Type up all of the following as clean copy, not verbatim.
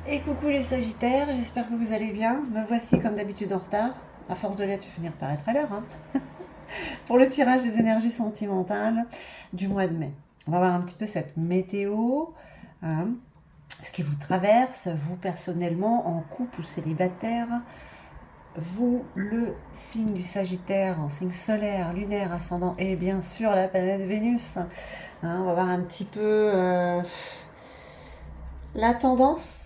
Et coucou les Sagittaires, j'espère que vous allez bien. Me voici comme d'habitude en retard. À force de l'être, tu finir par être à l'heure. Pour le tirage des énergies sentimentales du mois de mai. On va voir un petit peu cette météo, hein, ce qui vous traverse, vous personnellement, en couple ou célibataire. Vous, le signe du Sagittaire, en signe solaire, lunaire, ascendant, et bien sûr la planète Vénus. On va voir un petit peu la tendance.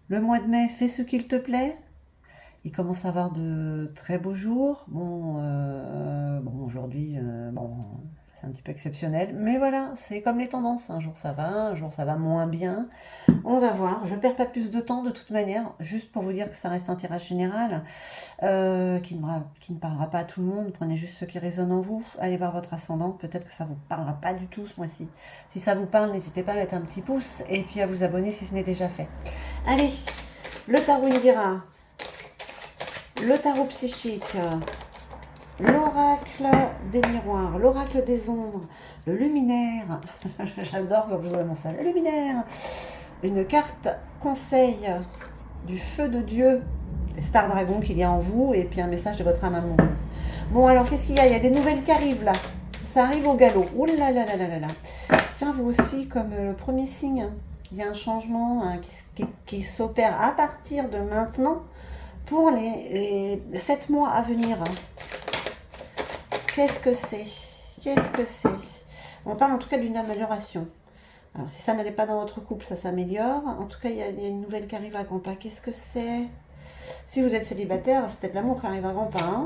Le mois de mai, fais ce qu'il te plaît. Il commence à avoir de très beaux jours. Bon, aujourd'hui, c'est un petit peu exceptionnel. Mais voilà, c'est comme les tendances. Un jour ça va moins bien. On va voir. Je ne perds pas plus de temps de toute manière. Juste pour vous dire que ça reste un tirage général qui ne parlera pas à tout le monde. Prenez juste ce qui résonne en vous. Allez voir votre ascendant. Peut-être que ça ne vous parlera pas du tout ce mois-ci. Si ça vous parle, n'hésitez pas à mettre un petit pouce et puis à vous abonner si ce n'est déjà fait. Allez, le tarot Indira. Le tarot psychique, l'oracle des miroirs, l'oracle des ombres, le luminaire, j'adore quand vous avez mon ça, le luminaire, une carte conseil du feu de Dieu, des stars dragons qu'il y a en vous, et puis un message de votre âme amoureuse. Bon, alors qu'est-ce qu'il y a? Il y a des nouvelles qui arrivent là, ça arrive au galop. Ouh là là là là là là. Tiens, vous aussi, comme le premier signe, il y a un changement qui s'opère à partir de maintenant. Pour les 7 mois à venir, qu'est-ce que c'est? Qu'est-ce que c'est? On parle en tout cas d'une amélioration. Alors, si ça n'allait pas dans votre couple, ça s'améliore. En tout cas, il y a une nouvelle qui arrive à grands pas. Qu'est-ce que c'est? Si vous êtes célibataire, c'est peut-être l'amour qui arrive à grands pas. Hein,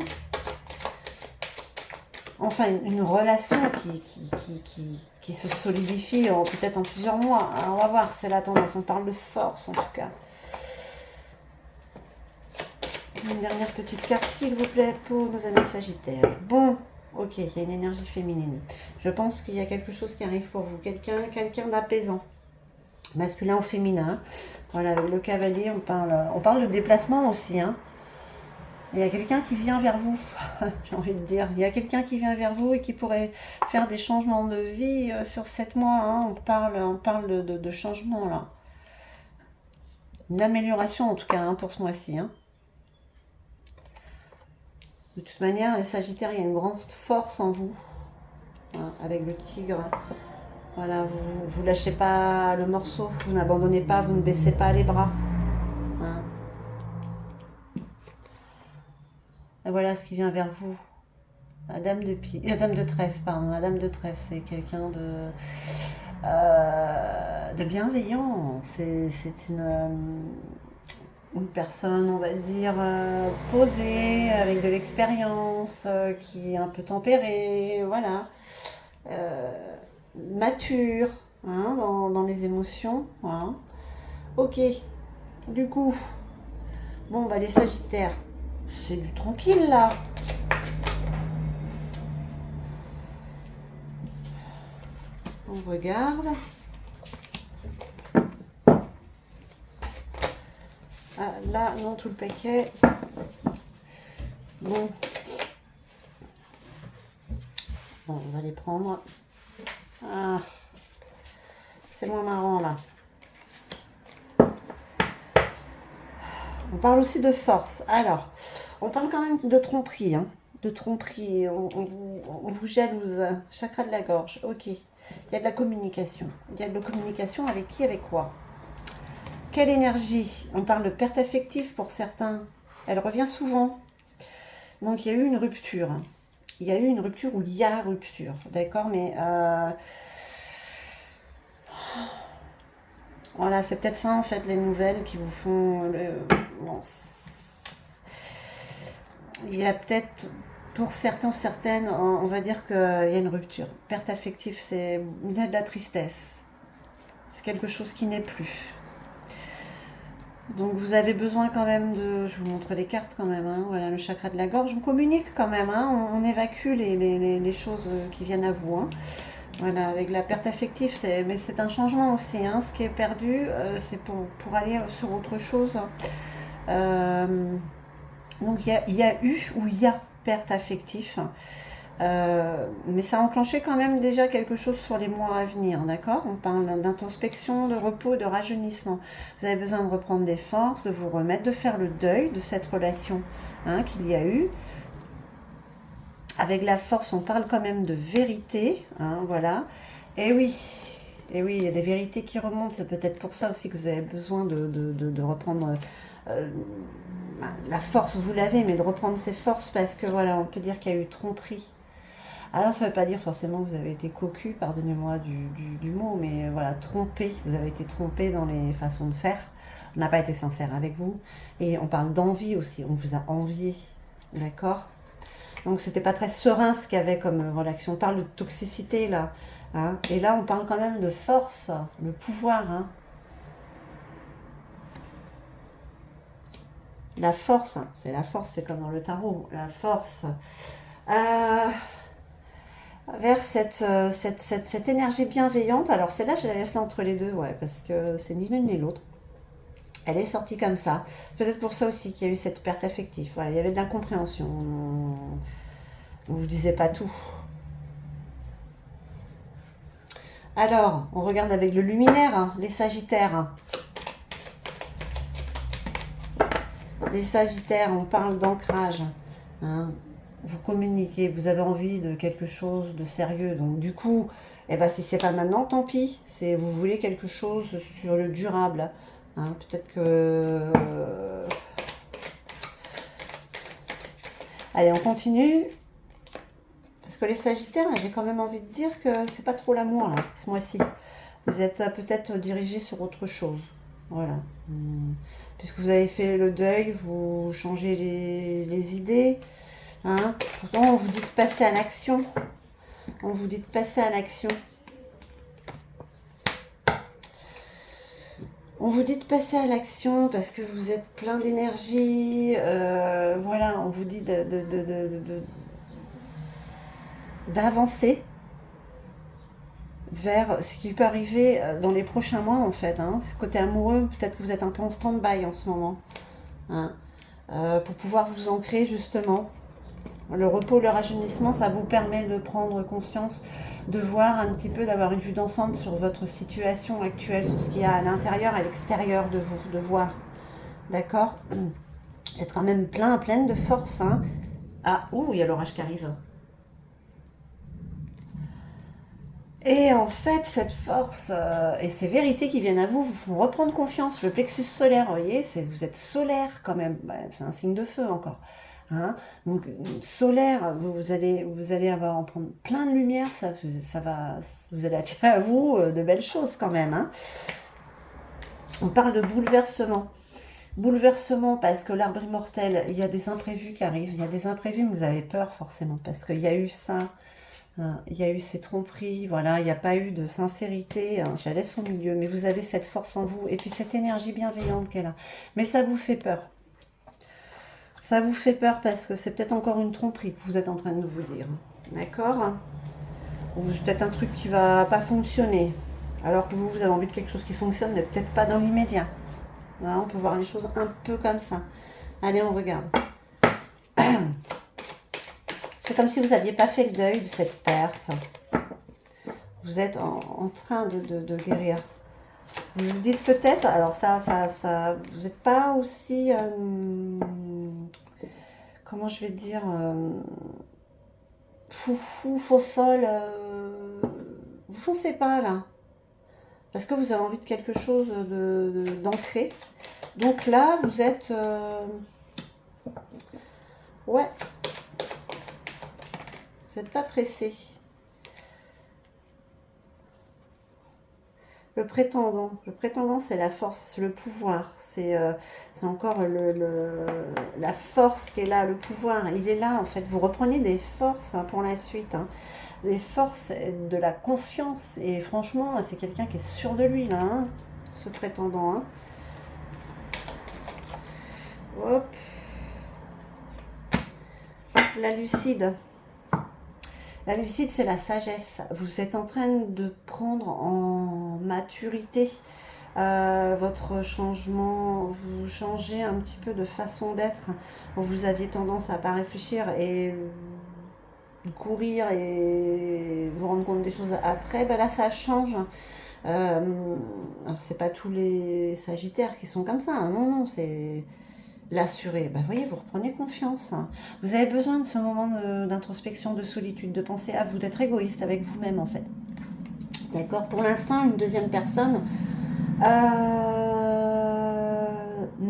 enfin, une relation qui se solidifie peut-être en plusieurs mois. Alors, on va voir, c'est la tendance. On parle de force en tout cas. Une dernière petite carte, s'il vous plaît, pour nos amis Sagittaires. Bon, ok, il y a une énergie féminine. Je pense qu'il y a quelque chose qui arrive pour vous. Quelqu'un d'apaisant. Masculin ou féminin. Voilà, le cavalier, on parle de déplacement aussi. Hein. Il y a quelqu'un qui vient vers vous, j'ai envie de dire. Il y a quelqu'un qui vient vers vous et qui pourrait faire des changements de vie sur 7 mois. Hein. On parle de changement là. Une amélioration en tout cas hein, pour ce mois-ci. Hein. De toute manière, les Sagittaires, il y a une grande force en vous, hein, avec le tigre. Voilà, vous lâchez pas le morceau, vous n'abandonnez pas, vous ne baissez pas les bras. Hein. Et voilà ce qui vient vers vous. La dame de trèfle, pardon. La dame de trèfle, c'est quelqu'un de bienveillant. C'est une personne, on va dire, posée, avec de l'expérience, qui est un peu tempérée, voilà, mature hein, dans les émotions. Voilà. Ok, du coup, bon, bah, les Sagittaires, c'est du tranquille là. On regarde. Ah, là, non, tout le paquet. Bon. Bon, on va les prendre. Ah, c'est moins marrant là. On parle aussi de force. Alors, on parle quand même de tromperie. Hein. De tromperie. On vous jalouse. Chakra de la gorge. Ok. Il y a de la communication. Il y a de la communication avec qui, avec quoi? Quelle énergie? On parle de perte affective pour certains. Elle revient souvent. Donc, il y a eu une rupture. Il y a eu une rupture ou il y a rupture. D'accord? Mais voilà, c'est peut-être ça en fait les nouvelles qui vous font. Bon, il y a peut-être pour certains ou certaines, on va dire qu'il y a une rupture. Perte affective, il y a de la tristesse. C'est quelque chose qui n'est plus. Donc vous avez besoin quand même de... Je vous montre les cartes quand même. Hein, voilà, le chakra de la gorge. On communique quand même. Hein, on évacue les choses qui viennent à vous. Hein. Voilà, avec la perte affective, mais c'est un changement aussi. Hein, ce qui est perdu, c'est pour aller sur autre chose. Donc il y a eu ou il y a perte affective. Mais ça a enclenché quand même déjà quelque chose sur les mois à venir, d'accord? On parle d'introspection, de repos, de rajeunissement. Vous avez besoin de reprendre des forces, de vous remettre, de faire le deuil de cette relation hein, qu'il y a eu. Avec la force, on parle quand même de vérité, hein, voilà. Et oui, il y a des vérités qui remontent. C'est peut-être pour ça aussi que vous avez besoin de reprendre euh, la force. Vous l'avez, mais de reprendre ses forces parce que voilà, on peut dire qu'il y a eu tromperie. Alors ça ne veut pas dire forcément que vous avez été cocu, pardonnez-moi du mot, mais voilà, trompé. Vous avez été trompé dans les façons de faire. On n'a pas été sincère avec vous. Et on parle d'envie aussi. On vous a envié, d'accord? Donc c'était pas très serein ce qu'il y avait comme relation. On parle de toxicité là. Hein. Et là on parle quand même de force, de pouvoir. Hein. La force, c'est comme dans le tarot. La force. Vers cette énergie bienveillante. Alors celle-là, je la laisse entre les deux, ouais, parce que c'est ni l'une ni l'autre. Elle est sortie comme ça. Peut-être pour ça aussi qu'il y a eu cette perte affective. Voilà, il y avait de l'incompréhension. On ne vous disait pas tout. Alors, on regarde avec le luminaire, hein, les sagittaires. Les sagittaires, on parle d'ancrage. Hein. Vous communiquez, vous avez envie de quelque chose de sérieux. Donc du coup, eh ben, si c'est pas maintenant, tant pis. C'est vous voulez quelque chose sur le durable. Hein. Peut-être que... Allez, on continue. Parce que les sagittaires, j'ai quand même envie de dire que c'est pas trop l'amour là, ce mois-ci. Vous êtes peut-être dirigé sur autre chose. Voilà. Puisque vous avez fait le deuil, vous changez les idées. Hein. Pourtant, on vous dit de passer à l'action. On vous dit de passer à l'action. On vous dit de passer à l'action parce que vous êtes plein d'énergie. Voilà, on vous dit d'avancer vers ce qui peut arriver dans les prochains mois en fait. Hein. Côté amoureux, peut-être que vous êtes un peu en stand-by en ce moment. Hein. Pour pouvoir vous ancrer justement. Le repos, le rajeunissement, ça vous permet de prendre conscience, de voir un petit peu, d'avoir une vue d'ensemble sur votre situation actuelle, sur ce qu'il y a à l'intérieur et à l'extérieur de vous, de voir. D'accord? Vous êtes quand même pleine de force. Hein. Ah, ouh, il y a l'orage qui arrive. Et en fait, cette force et ces vérités qui viennent à vous vous font reprendre confiance. Le plexus solaire, vous voyez, vous êtes solaire quand même. Bah, c'est un signe de feu encore. Hein. Donc solaire, vous allez avoir en prendre plein de lumière, ça va, vous allez attirer à vous de belles choses quand même. Hein. On parle de bouleversement. Bouleversement parce que l'arbre immortel, il y a des imprévus qui arrivent, il y a des imprévus, mais vous avez peur forcément parce qu'il y a eu ça. Il y a eu ces tromperies, voilà, il n'y a pas eu de sincérité, hein, je la laisse au milieu, mais vous avez cette force en vous, et puis cette énergie bienveillante qu'elle a. Mais ça vous fait peur. Ça vous fait peur parce que c'est peut-être encore une tromperie que vous êtes en train de vous dire. D'accord? Ou peut-être un truc qui va pas fonctionner. Alors que vous avez envie de quelque chose qui fonctionne, mais peut-être pas dans l'immédiat. On peut voir les choses un peu comme ça. Allez, on regarde. C'est comme si vous n'aviez pas fait le deuil de cette perte. Vous êtes en train de guérir. Vous vous dites peut-être, alors vous n'êtes pas aussi, comment je vais dire, faux folle. Vous foncez pas là. Parce que vous avez envie de quelque chose d'ancré. Donc là, vous êtes... ouais. Vous n'êtes pas pressé. Le prétendant, c'est la force, c'est le pouvoir. C'est encore la force qui est là, le pouvoir. Il est là, en fait. Vous reprenez des forces hein, pour la suite. Hein. Des forces, de la confiance. Et franchement, c'est quelqu'un qui est sûr de lui, là, hein, ce prétendant. Hein. Hop. La lucide. La lucide, c'est la sagesse. Vous êtes en train de prendre en maturité votre changement. Vous changez un petit peu de façon d'être. Vous aviez tendance à pas réfléchir et courir et vous rendre compte des choses après, ben là ça change. Alors c'est pas tous les Sagittaires qui sont comme ça, hein. Non, non, c'est l'assurer. Ben, vous voyez, vous reprenez confiance, hein. Vous avez besoin de ce moment d'introspection, de solitude, de penser à vous, d'être égoïste avec vous-même en fait. D'accord. Pour l'instant, une deuxième personne,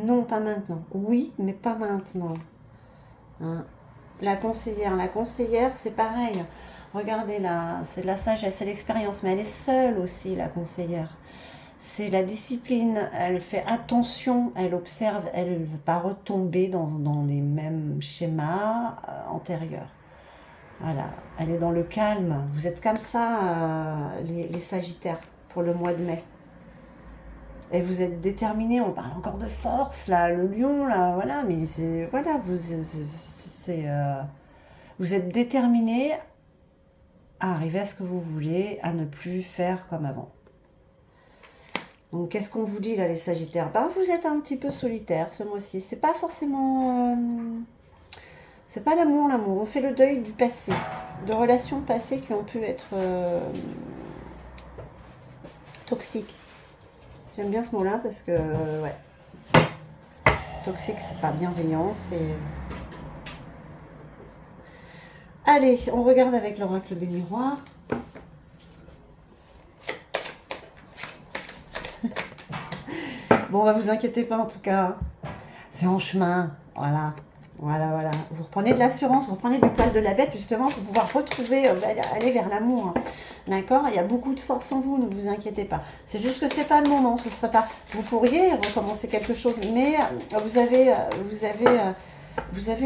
non, pas maintenant. Oui, mais pas maintenant. Hein. La conseillère, c'est pareil. Regardez là, c'est de la sagesse, c'est l'expérience, mais elle est seule aussi, la conseillère. C'est la discipline, elle fait attention, elle observe, elle ne veut pas retomber dans les mêmes schémas antérieurs. Voilà, elle est dans le calme. Vous êtes comme ça, les Sagittaires, pour le mois de mai. Et vous êtes déterminés, on parle encore de force, là, le lion, là, voilà, mais c'est, voilà, vous êtes déterminés à arriver à ce que vous voulez, à ne plus faire comme avant. Donc, qu'est-ce qu'on vous dit, là, les Sagittaires? Ben, vous êtes un petit peu solitaire ce mois-ci. C'est pas forcément... c'est pas l'amour, l'amour. On fait le deuil du passé, de relations passées qui ont pu être toxiques. J'aime bien ce mot-là parce que, ouais, toxique, c'est pas bienveillant, c'est... Allez, on regarde avec l'oracle des miroirs. Bon, bah vous inquiétez pas en tout cas. C'est en chemin. Voilà. Voilà, voilà. Vous reprenez de l'assurance, vous reprenez du poil de la bête justement pour pouvoir retrouver, aller vers l'amour. D'accord. Il y a beaucoup de force en vous, ne vous inquiétez pas. C'est juste que c'est pas le moment. Ce serait pas. Vous pourriez recommencer quelque chose, mais vous avez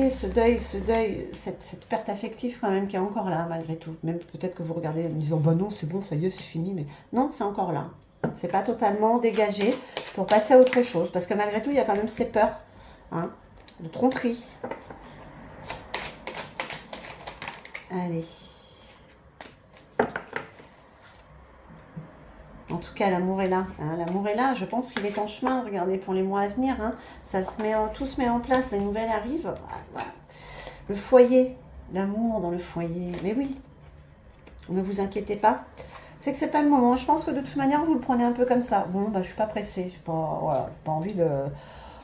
ce deuil, cette perte affective quand même qui est encore là malgré tout. Même peut-être que vous regardez en disant bah non c'est bon, ça y est, c'est fini, mais non, c'est encore là. C'est pas totalement dégagé pour passer à autre chose. Parce que malgré tout, il y a quand même ces peurs, hein, de tromperie. Allez. En tout cas, l'amour est là. Hein, l'amour est là. Je pense qu'il est en chemin. Regardez, pour les mois à venir, hein, tout se met en place. Les nouvelles arrivent. Voilà. Le foyer. L'amour dans le foyer. Mais oui. Ne vous inquiétez pas. C'est que c'est pas le moment. Je pense que de toute manière, vous le prenez un peu comme ça. Bon, bah, je suis pas pressée. Je n'ai pas, voilà, pas envie de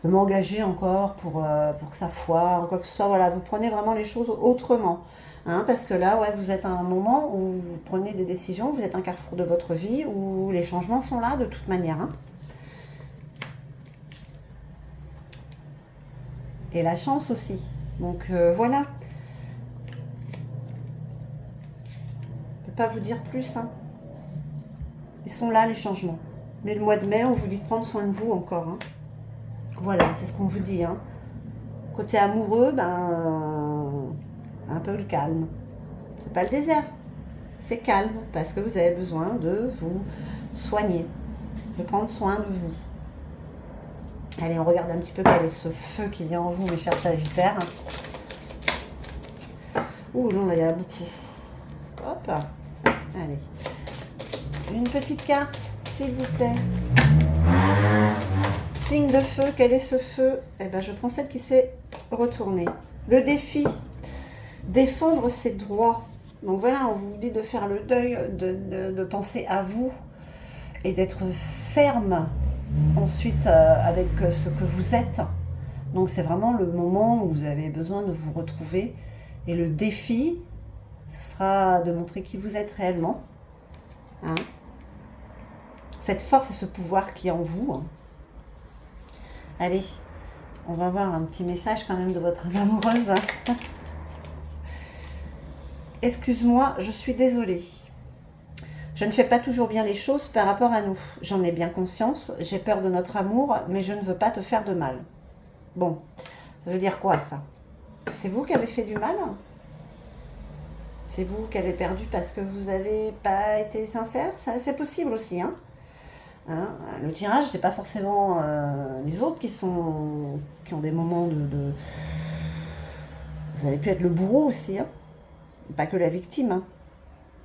m'engager encore pour que ça foire, quoi que ce soit. Voilà, vous prenez vraiment les choses autrement. Hein, parce que là, ouais, vous êtes à un moment où vous prenez des décisions, vous êtes un carrefour de votre vie, où les changements sont là de toute manière. Hein. Et la chance aussi. Donc voilà. Je ne peux pas vous dire plus. Hein. Ils sont là, les changements. Mais le mois de mai, on vous dit de prendre soin de vous encore. Hein. Voilà, c'est ce qu'on vous dit. Hein. Côté amoureux, ben, un peu le calme. C'est pas le désert, c'est calme parce que vous avez besoin de vous soigner, de prendre soin de vous. Allez, on regarde un petit peu quel est ce feu qu'il y a en vous, mes chers Sagittaires. Ouh, non, là, il y en a beaucoup. Hop, allez. Une petite carte, s'il vous plaît. Signe de feu, quel est ce feu? Eh ben, je prends celle qui s'est retournée. Le défi, défendre ses droits. Donc voilà, on vous dit de faire le deuil, de penser à vous et d'être ferme ensuite avec ce que vous êtes. Donc c'est vraiment le moment où vous avez besoin de vous retrouver. Et le défi, ce sera de montrer qui vous êtes réellement. Hein. Cette force et ce pouvoir qui est en vous. Hein. Allez, on va voir un petit message quand même de votre âme amoureuse. Excuse-moi, je suis désolée. Je ne fais pas toujours bien les choses par rapport à nous. J'en ai bien conscience, j'ai peur de notre amour, mais je ne veux pas te faire de mal. Bon, ça veut dire quoi ça? C'est vous qui avez fait du mal? C'est vous qui avez perdu parce que vous n'avez pas été sincère? C'est possible aussi, hein? Hein, le tirage, c'est pas forcément les autres qui ont des moments de... Vous avez pu être le bourreau aussi, hein? Pas que la victime. Hein.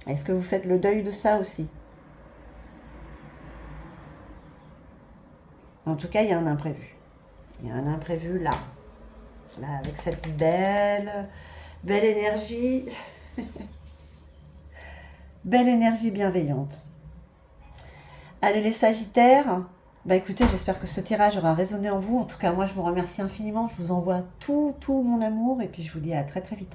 Est-ce que vous faites le deuil de ça aussi? En tout cas, il y a un imprévu. Il y a un imprévu là. Là, avec cette belle énergie. Belle énergie bienveillante. Allez les Sagittaires, bah écoutez, j'espère que ce tirage aura résonné en vous. En tout cas, moi je vous remercie infiniment. Je vous envoie tout mon amour et puis je vous dis à très très vite.